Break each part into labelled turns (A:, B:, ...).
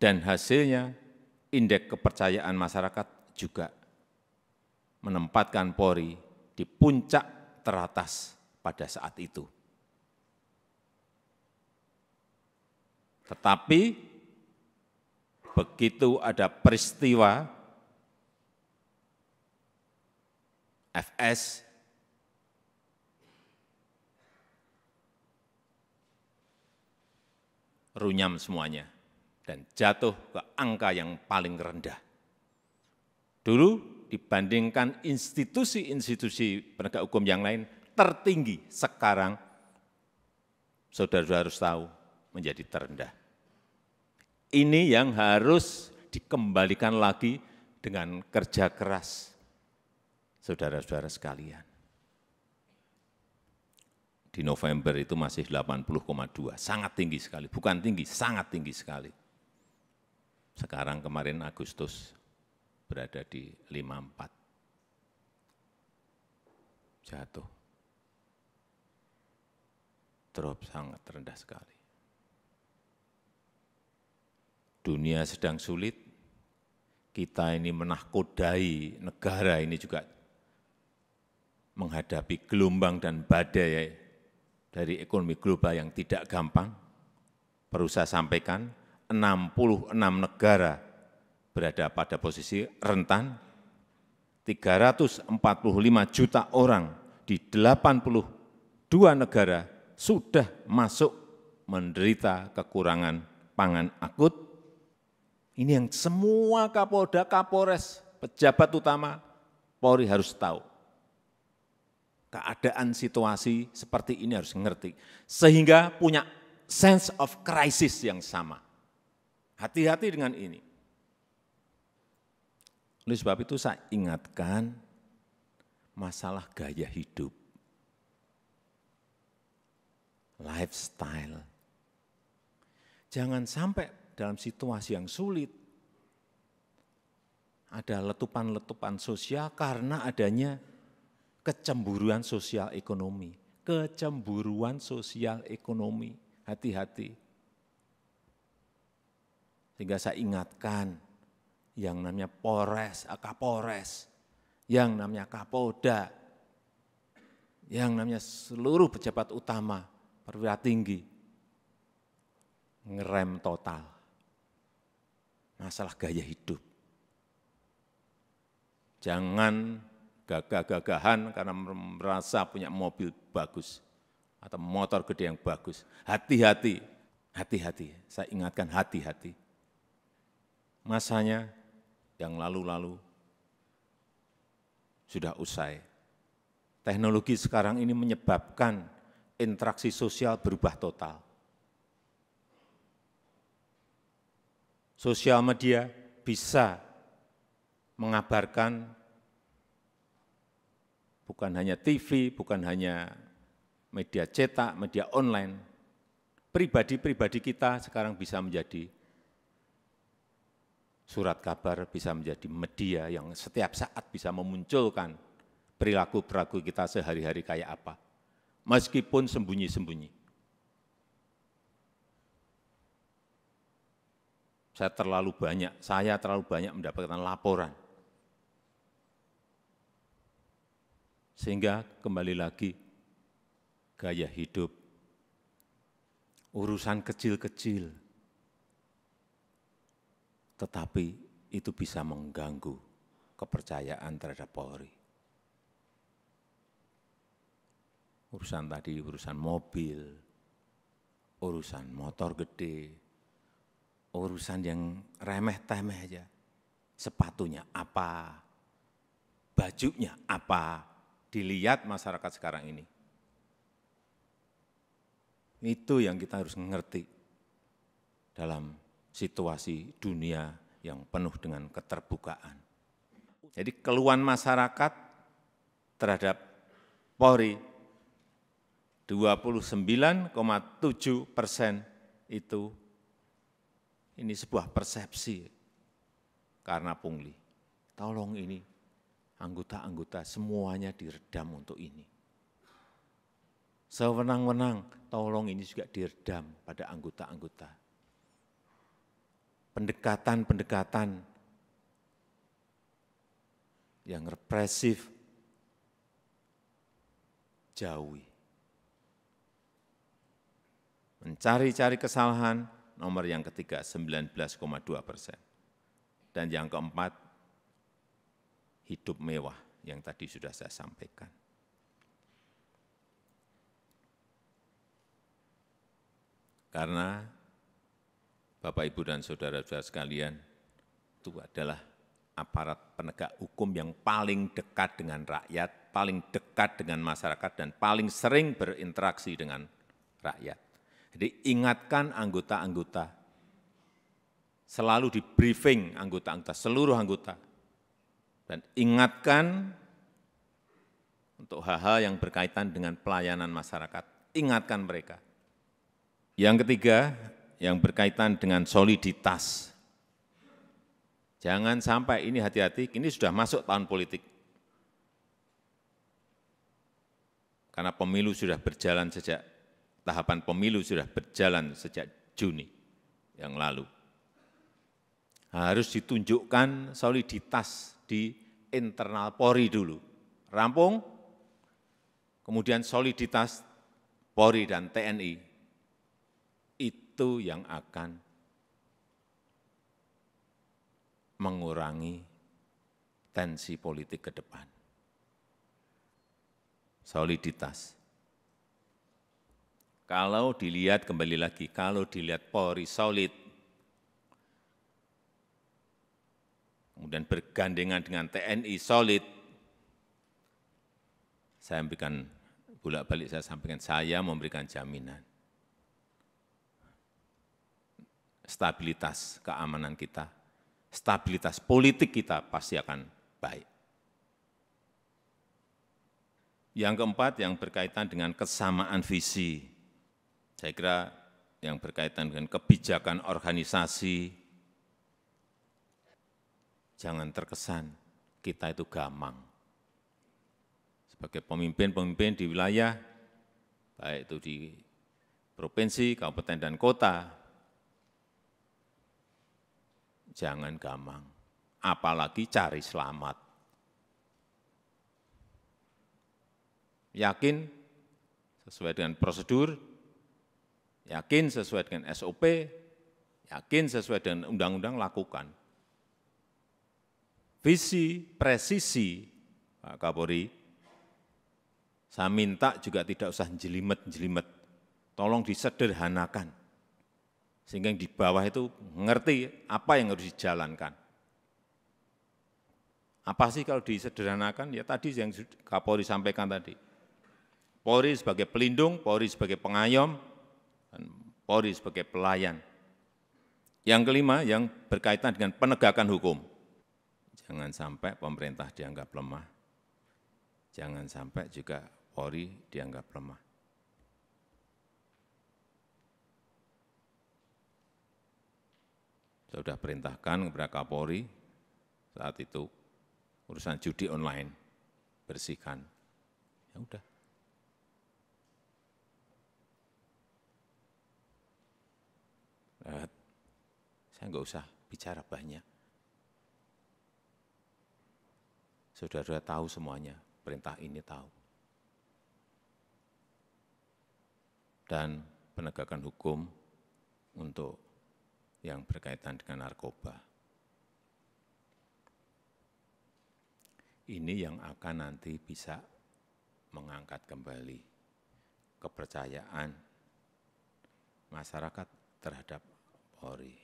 A: Dan hasilnya, indeks kepercayaan masyarakat juga menempatkan Polri di puncak teratas pada saat itu. Tetapi begitu ada peristiwa FS, runyam semuanya dan jatuh ke angka yang paling rendah. Dulu dibandingkan institusi-institusi penegak hukum yang lain tertinggi, sekarang saudara-saudara harus tahu menjadi terendah. Ini yang harus dikembalikan lagi dengan kerja keras saudara-saudara sekalian. Di November itu masih 80,2, sangat tinggi sekali, bukan tinggi, sangat tinggi sekali. Sekarang kemarin Agustus berada di 54, jatuh, drop sangat rendah sekali. Dunia sedang sulit, kita ini menahkodai negara ini juga menghadapi gelombang dan badai dari ekonomi global yang tidak gampang. Perlu saya sampaikan, 66 negara berada pada posisi rentan, 345 juta orang di 82 negara sudah masuk menderita kekurangan pangan akut. Ini yang semua Kapolda, Kapolres, pejabat utama Polri harus tahu. Keadaan situasi seperti ini harus ngerti, sehingga punya sense of crisis yang sama. Hati-hati dengan ini. Oleh sebab itu saya ingatkan masalah gaya hidup, lifestyle. Jangan sampai dalam situasi yang sulit ada letupan-letupan sosial karena adanya kecemburuan sosial ekonomi. Kecemburuan sosial ekonomi, hati-hati. Sehingga saya ingatkan yang namanya Polres, Kapolres, yang namanya Kapolda, yang namanya seluruh pejabat utama, perwira tinggi, ngerem total masalah gaya hidup. Jangan gagah-gagahan karena merasa punya mobil bagus atau motor gede yang bagus. Hati-hati, hati-hati, saya ingatkan hati-hati. Masanya yang lalu-lalu sudah usai. Teknologi sekarang ini menyebabkan interaksi sosial berubah total. Sosial media bisa mengabarkan bukan hanya TV, bukan hanya media cetak, media online. Pribadi-pribadi kita sekarang bisa menjadi surat kabar, bisa menjadi media yang setiap saat bisa memunculkan perilaku-perilaku kita sehari-hari kayak apa. Meskipun sembunyi-sembunyi. Saya terlalu banyak mendapatkan laporan. Sehingga kembali lagi, gaya hidup, urusan kecil-kecil, tetapi itu bisa mengganggu kepercayaan terhadap Polri. Urusan tadi, urusan mobil, urusan motor gede, urusan yang remeh-temeh aja, sepatunya apa, bajunya apa, dilihat masyarakat sekarang ini. Itu yang kita harus mengerti dalam situasi dunia yang penuh dengan keterbukaan. Jadi keluhan masyarakat terhadap Polri 29,7% itu ini sebuah persepsi karena pungli. Tolong ini anggota-anggota semuanya diredam untuk ini. Sewenang-wenang, tolong ini juga diredam pada anggota-anggota. pendekatan-pendekatan yang represif, jauhi. Mencari-cari kesalahan, nomor yang ketiga 19,2%. Dan yang keempat, hidup mewah yang tadi sudah saya sampaikan. Karena Bapak, Ibu, dan saudara-saudara sekalian, itu adalah aparat penegak hukum yang paling dekat dengan rakyat, paling dekat dengan masyarakat, dan paling sering berinteraksi dengan rakyat. Jadi ingatkan anggota-anggota, selalu di briefing anggota-anggota, seluruh anggota, dan ingatkan untuk hal-hal yang berkaitan dengan pelayanan masyarakat, ingatkan mereka. Yang ketiga, yang berkaitan dengan soliditas. Jangan sampai ini, hati-hati, ini sudah masuk tahun politik. Karena pemilu sudah berjalan sejak, tahapan pemilu sudah berjalan sejak Juni yang lalu. Harus ditunjukkan soliditas di internal Polri dulu. Rampung, kemudian soliditas Polri dan TNI. Itu yang akan mengurangi tensi politik ke depan. Soliditas. Kalau dilihat kembali lagi, kalau dilihat Polri solid, kemudian bergandengan dengan TNI solid, saya memberikan bolak-balik, saya sampaikan, saya memberikan jaminan. Stabilitas keamanan kita, stabilitas politik kita pasti akan baik. Yang keempat, yang berkaitan dengan kesamaan visi. Saya kira yang berkaitan dengan kebijakan organisasi, jangan terkesan kita itu gamang. Sebagai pemimpin-pemimpin di wilayah, baik itu di provinsi, kabupaten, dan kota, jangan gamang, apalagi cari selamat. Yakin sesuai dengan prosedur, yakin sesuai dengan SOP, yakin sesuai dengan undang-undang, lakukan. Visi, presisi, Pak Kapolri, saya minta juga tidak usah jelimet-jelimet, tolong disederhanakan. Sehingga yang di bawah itu mengerti apa yang harus dijalankan. Apa sih kalau disederhanakan? Ya tadi yang Kapolri sampaikan tadi. Polri sebagai pelindung, Polri sebagai pengayom, dan Polri sebagai pelayan. Yang kelima, yang berkaitan dengan penegakan hukum. Jangan sampai pemerintah dianggap lemah. Jangan sampai juga Polri dianggap lemah. Saya sudah perintahkan kepada Kapolri saat itu urusan judi online, bersihkan. Ya udah. Saya enggak usah bicara banyak. Saudara-saudara tahu semuanya, perintah ini tahu. Dan penegakan hukum untuk yang berkaitan dengan narkoba. Ini yang akan nanti bisa mengangkat kembali kepercayaan masyarakat terhadap Polri.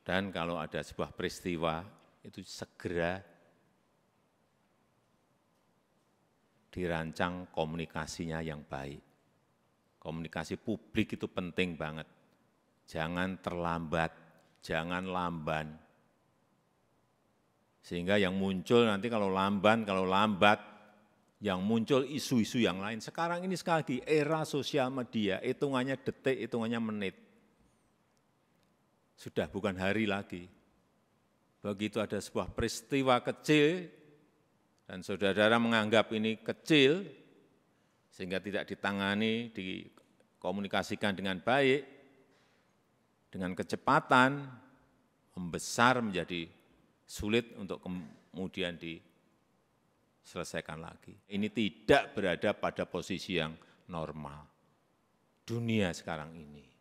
A: Dan kalau ada sebuah peristiwa, itu segera dirancang komunikasinya yang baik. Komunikasi publik itu penting banget. Jangan terlambat, jangan lamban. Sehingga yang muncul nanti kalau lambat, yang muncul isu-isu yang lain. Sekarang ini sekali lagi era sosial media, hitungannya detik, hitungannya menit. Sudah bukan hari lagi. Begitu ada sebuah peristiwa kecil, dan saudara-saudara menganggap ini kecil, sehingga tidak ditangani, dikomunikasikan dengan baik, dengan kecepatan membesar menjadi sulit untuk kemudian diselesaikan lagi. Ini tidak berada pada posisi yang normal. Dunia sekarang ini